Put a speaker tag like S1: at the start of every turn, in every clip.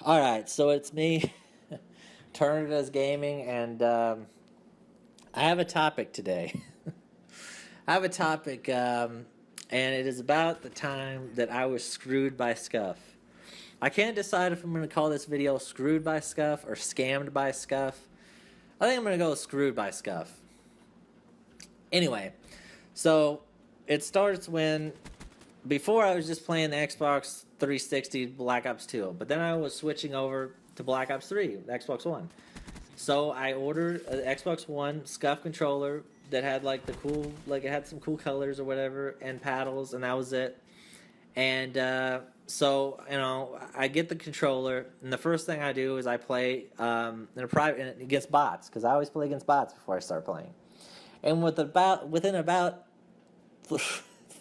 S1: Alright, so it's me, Turner's Gaming, and I have a topic today. I have a topic, and it is about the time that I was screwed by Scuf. I can't decide if I'm going to call this video Screwed by Scuf or Scammed by Scuf. I think I'm going to go Screwed by Scuf. Anyway, so it starts when, before I was just playing the Xbox 360 Black Ops 2, but then I was switching over to Black Ops 3, the Xbox One. So I ordered an Xbox One Scuf controller that had like the cool, like it had some cool colors or whatever, and paddles, and that was it. And so I get the controller, and the first thing I do is I play in a private against bots, because I always play against bots before I start playing. And within about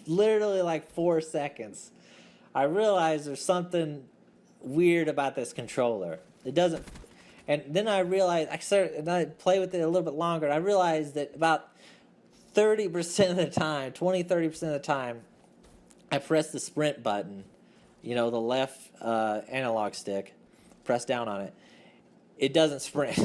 S1: literally like 4 seconds, I realized there's something weird about this controller. It doesn't, and then I realized and I play with it a little bit longer. And I realized that about 30% of the time, 20-30% of the time, I press the sprint button, the left analog stick, press down on it. It doesn't sprint,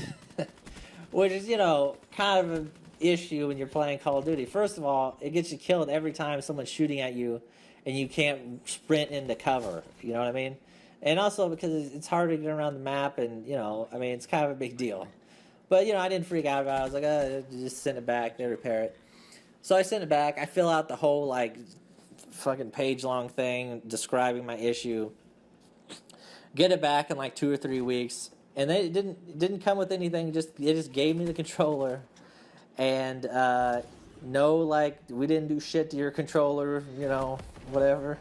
S1: which is kind of an issue when you're playing Call of Duty. First of all, it gets you killed every time someone's shooting at you and you can't sprint into cover, you know what I mean? And also because it's hard to get around the map, and it's kind of a big deal. But I didn't freak out about it. I was like, just send it back, they repair it. So I sent it back. I fill out the whole like fucking page long thing describing my issue, get it back in like 2 or 3 weeks, and they didn't come with anything. They just gave me the controller. And no, like, we didn't do shit to your controller, whatever.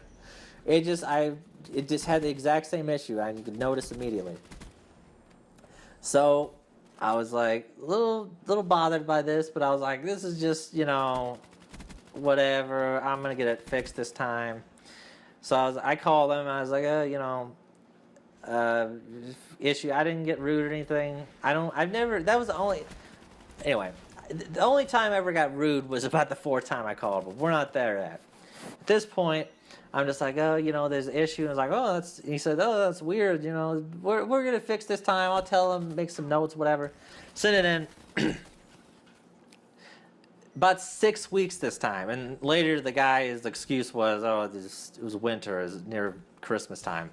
S1: It just had the exact same issue. I could notice immediately. So I was like a little bothered by this, but I was like, this is just whatever. I'm gonna get it fixed this time. So I called them and I was like, issue. I didn't get rude or anything. That was the only. Anyway. The only time I ever got rude was about the 4th time I called, but we're not there yet. At this point, I'm just like, there's an issue. And I was like, he said, that's weird. We're going to fix this time. I'll tell him, make some notes, whatever. Send it in. About 6 weeks this time. And later, his excuse was, it was winter. It was near Christmas time.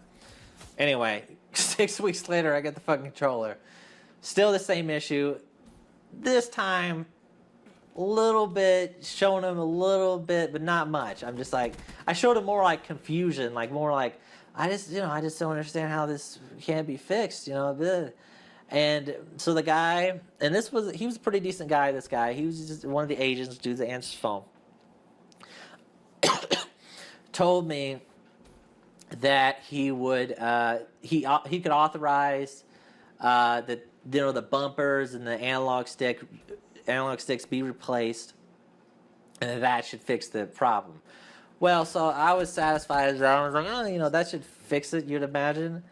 S1: Anyway, 6 weeks later, I get the fucking controller. Still the same issue. This time, a little bit, showing him a little bit, but not much. I'm just like, I showed him more like confusion, like more like, I just don't understand how this can't be fixed, And so the guy, and he was a pretty decent guy, this guy. He was just one of the agents, dude that answers the phone. Told me that he would, he could authorize the bumpers and the analog sticks be replaced, and that should fix the problem. Well, so I was satisfied. I was like, that should fix it, you'd imagine.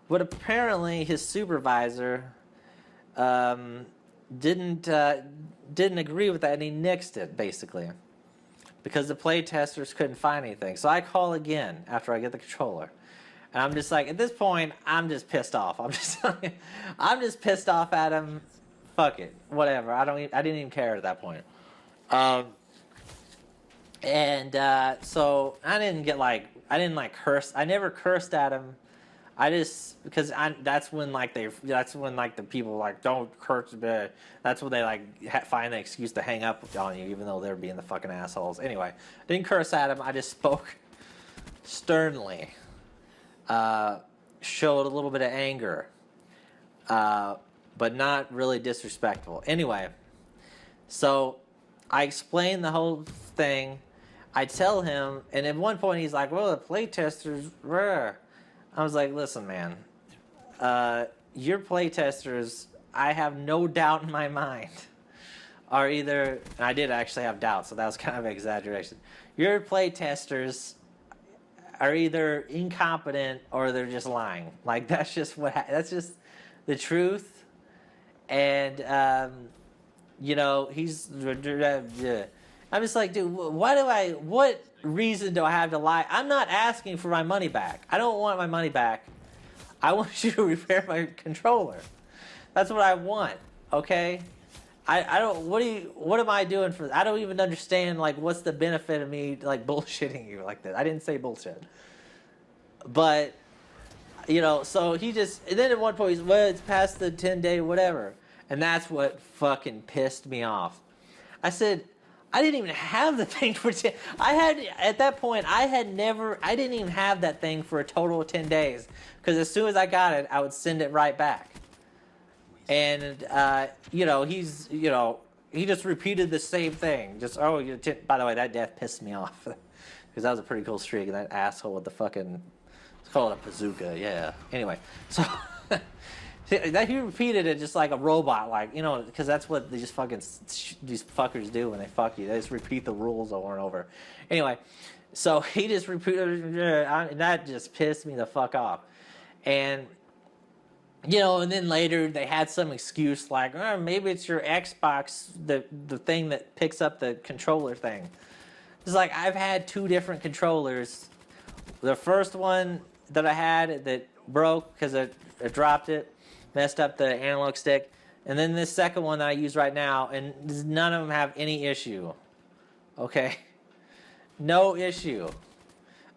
S1: But apparently his supervisor didn't agree with that, and he nixed it, basically, because the play testers couldn't find anything. So I call again after I get the controller. And I'm just like, at this point, I'm just pissed off. I'm just pissed off at him. Fuck it, whatever. I didn't even care at that point. So I didn't curse. I never cursed at him. Because that's when the people like, don't curse. That's when they find the excuse to hang up on you, even though they're being the fucking assholes. Anyway, didn't curse at him. I just spoke sternly. Showed a little bit of anger, but not really disrespectful. Anyway, so I explained the whole thing. I tell him, and at one point he's like, well, the playtesters, rare. I was like, listen, man, your playtesters, I have no doubt in my mind, are either, and I did actually have doubts, so that was kind of an exaggeration. Your playtesters are either incompetent or they're just lying. Like, that's just that's just the truth. And he's, I'm just like, dude, what reason do I have to lie? I'm not asking for my money back. I don't want my money back. I want you to repair my controller. That's what I want, okay? I don't, what am I doing for, I don't even understand, like, what's the benefit of me, like, bullshitting you like that. I didn't say bullshit. But, so he just, and then at one point he's, well, it's past the 10-day whatever. And that's what fucking pissed me off. I said, I didn't even have the thing for 10, at that point, I didn't even have that thing for a total of 10 days. Because as soon as I got it, I would send it right back. And, he just repeated the same thing. Just, by the way, that death pissed me off. Because that was a pretty cool streak. And that asshole with the fucking, let's call it a bazooka, yeah. Anyway, so, he repeated it just like a robot, like, because that's what these fuckers do when they fuck you. They just repeat the rules over and over. Anyway, so he just repeated, and that just pissed me the fuck off. And, and then later they had some excuse like, maybe it's your Xbox, the thing that picks up the controller thing. It's like, I've had 2 different controllers. The first one that I had that broke because I dropped it, messed up the analog stick. And then this second one that I use right now, and none of them have any issue. Okay? No issue.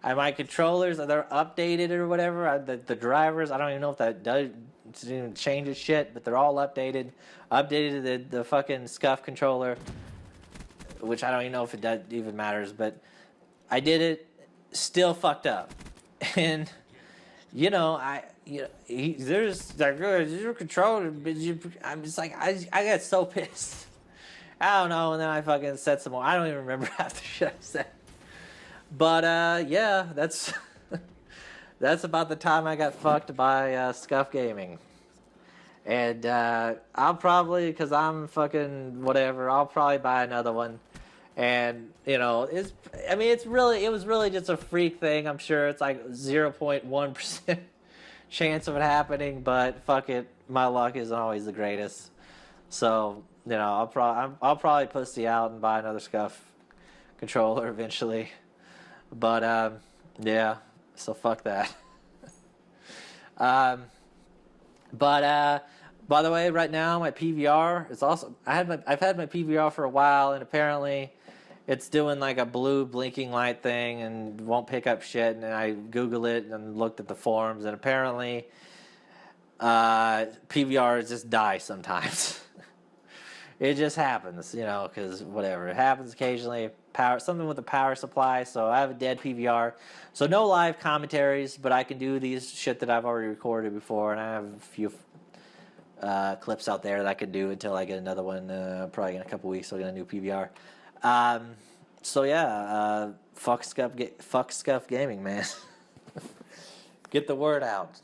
S1: My controllers, they're updated or whatever. The drivers, I don't even know if that does even changes shit, but they're all updated. Updated the fucking Scuf controller, which I don't even know if it even matters, but I did it, still fucked up. And, there's like, your controller, I'm just like, I got so pissed. I don't know, and then I fucking said some more. I don't even remember half the shit I said. But, yeah, that's about the time I got fucked by Scuf Gaming. And I'll probably, because I'm fucking whatever, I'll probably buy another one. And, it was really just a freak thing. I'm sure it's like 0.1% chance of it happening, but fuck it, my luck isn't always the greatest. So, I'll probably pussy out and buy another Scuf controller eventually. But, yeah, so fuck that. By the way, right now my PVR is also, I've had my PVR for a while, and apparently it's doing like a blue blinking light thing and won't pick up shit. And I Googled it and looked at the forums, and apparently PVRs just die sometimes. It just happens, because whatever. It happens occasionally. Something with the power supply. So I have a dead PVR. So no live commentaries, but I can do these shit that I've already recorded before. And I have a few clips out there that I can do until I get another one. Probably in a couple weeks I'll get a new PVR. So yeah, fuck Scuf Gaming, man. Get the word out.